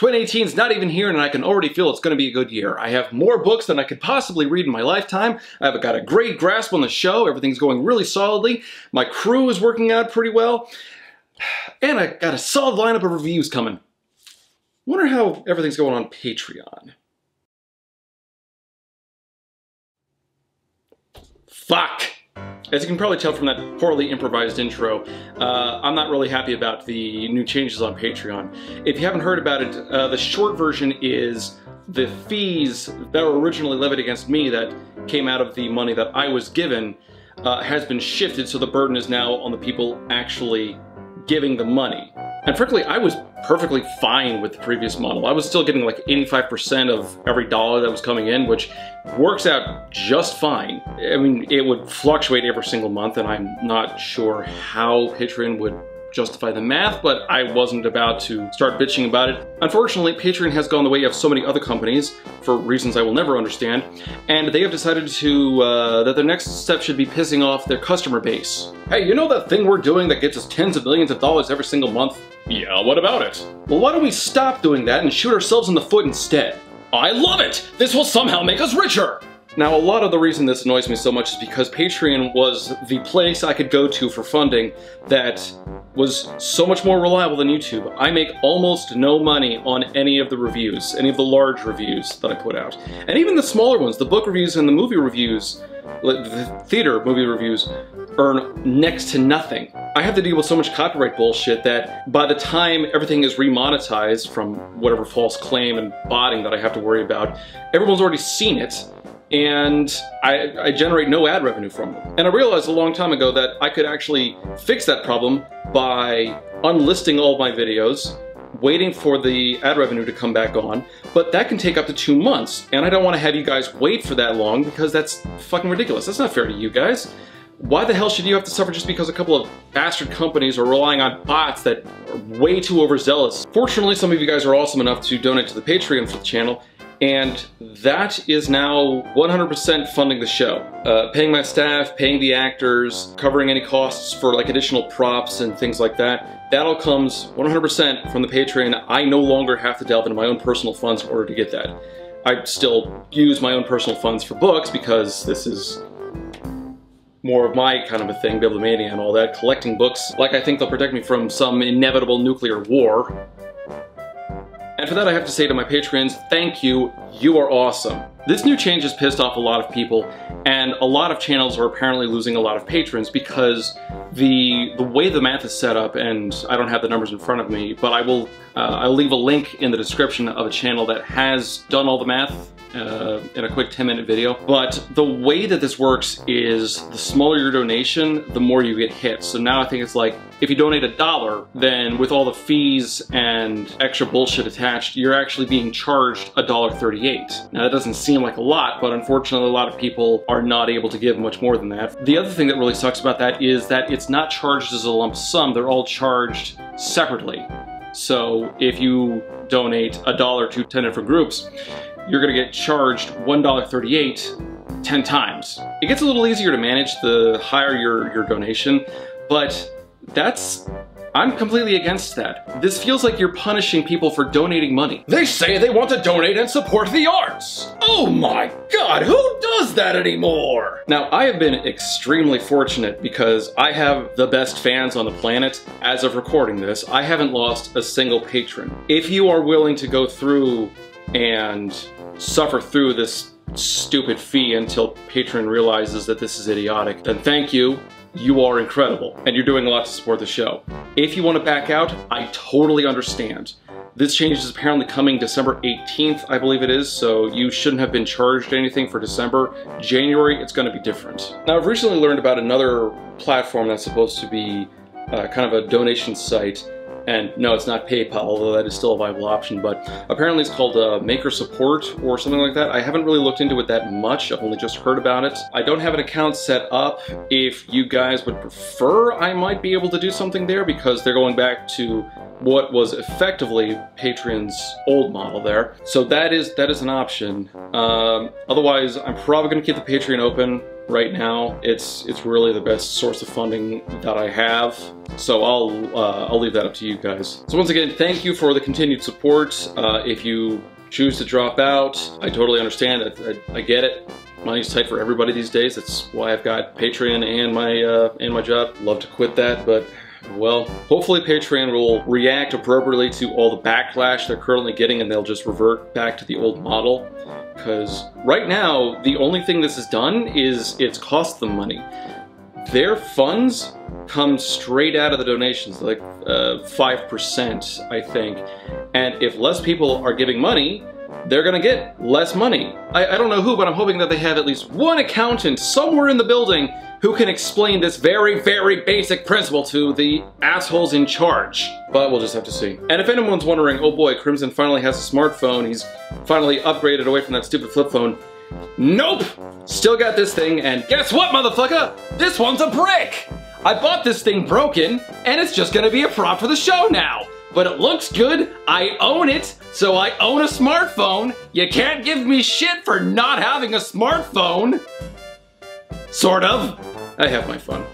2018 is not even here and I can already feel it's going to be a good year. I have more books than I could possibly read in my lifetime. I've got a great grasp on the show. Everything's going really solidly. My crew is working out pretty well. And I got a solid lineup of reviews coming. Wonder how everything's going on Patreon. Fuck! As you can probably tell from that poorly improvised intro, I'm not really happy about the new changes on Patreon. If you haven't heard about it, the short version is the fees that were originally levied against me that came out of the money that I was given has been shifted, so the burden is now on the people actually giving the money. And frankly, I was perfectly fine with the previous model. I was still getting like 85% of every dollar that was coming in, which works out just fine. I mean, it would fluctuate every single month, and I'm not sure how Patreon would justify the math, but I wasn't about to start bitching about it. Unfortunately, Patreon has gone the way of so many other companies, for reasons I will never understand, and they have decided to, that their next step should be pissing off their customer base. Hey, you know that thing we're doing that gets us tens of millions of dollars every single month? Yeah, what about it? Well, why don't we stop doing that and shoot ourselves in the foot instead? I love it! This will somehow make us richer! Now, a lot of the reason this annoys me so much is because Patreon was the place I could go to for funding that was so much more reliable than YouTube. I make almost no money on any of the reviews, any of the large reviews that I put out. And even the smaller ones, the book reviews and the movie reviews, the theater movie reviews, earn next to nothing. I have to deal with so much copyright bullshit that by the time everything is remonetized from whatever false claim and botting that I have to worry about, everyone's already seen it, and I generate no ad revenue from them. And I realized a long time ago that I could actually fix that problem by unlisting all my videos, waiting for the ad revenue to come back on, but that can take up to 2 months, and I don't want to have you guys wait for that long because that's fucking ridiculous. That's not fair to you guys. Why the hell should you have to suffer just because a couple of bastard companies are relying on bots that are way too overzealous? Fortunately, some of you guys are awesome enough to donate to the Patreon for the channel, and that is now 100% funding the show. Paying my staff, paying the actors, covering any costs for like additional props and things like that. That all comes 100% from the Patreon. I no longer have to delve into my own personal funds in order to get that. I still use my own personal funds for books because this is more of my kind of a thing, bibliomania and all that, collecting books like I think they'll protect me from some inevitable nuclear war. And for that I have to say to my patrons, thank you, you are awesome. This new change has pissed off a lot of people, and a lot of channels are apparently losing a lot of patrons because the way the math is set up, and I don't have the numbers in front of me, but I'll leave a link in the description of a channel that has done all the math in a quick 10-minute video. But the way that this works is the smaller your donation, the more you get hit. So now I think it's like, if you donate $1, then with all the fees and extra bullshit attached, you're actually being charged $1.38. Now that doesn't seem like a lot, but unfortunately a lot of people are not able to give much more than that. The other thing that really sucks about that is that it's not charged as a lump sum, they're all charged separately. So if you donate $1 to 10 different groups, you're gonna get charged $1.38 10 times. It gets a little easier to manage the higher your donation, but I'm completely against that. This feels like you're punishing people for donating money. They say they want to donate and support the arts. Oh my God, who does that anymore? Now, I have been extremely fortunate because I have the best fans on the planet. As of recording this, I haven't lost a single patron. If you are willing to go through and suffer through this stupid fee until Patreon realizes that this is idiotic, then thank you. You are incredible, and you're doing a lot to support the show. If you want to back out, I totally understand. This change is apparently coming December 18th, I believe it is, so you shouldn't have been charged anything for December. January, it's going to be different. Now, I've recently learned about another platform that's supposed to be kind of a donation site. And no, it's not PayPal, although that is still a viable option, but apparently it's called Maker Support or something like that. I haven't really looked into it that much, I've only just heard about it. I don't have an account set up. If you guys would prefer, I might be able to do something there because they're going back to what was effectively Patreon's old model there. So that is an option. Otherwise, I'm probably gonna keep the Patreon open. right now. It's really the best source of funding that I have. So I'll leave that up to you guys. So once again, thank you for the continued support. If you choose to drop out, I totally understand. I get it. Money's tight for everybody these days. That's why I've got Patreon and my job. Love to quit that, but well, hopefully Patreon will react appropriately to all the backlash they're currently getting, and they'll just revert back to the old model. Because right now, the only thing this has done is it's cost them money. Their funds come straight out of the donations, like 5%, I think. And if less people are giving money, they're gonna get less money. I don't know who, but I'm hoping that they have at least one accountant somewhere in the building who can explain this very, very basic principle to the assholes in charge. But we'll just have to see. And if anyone's wondering, oh boy, Crimson finally has a smartphone, he's finally upgraded away from that stupid flip phone. Nope! Still got this thing, and guess what, motherfucker? This one's a brick! I bought this thing broken, and it's just gonna be a prop for the show now. But it looks good, I own it, so I own a smartphone. You can't give me shit for not having a smartphone. Sort of. I have my fun.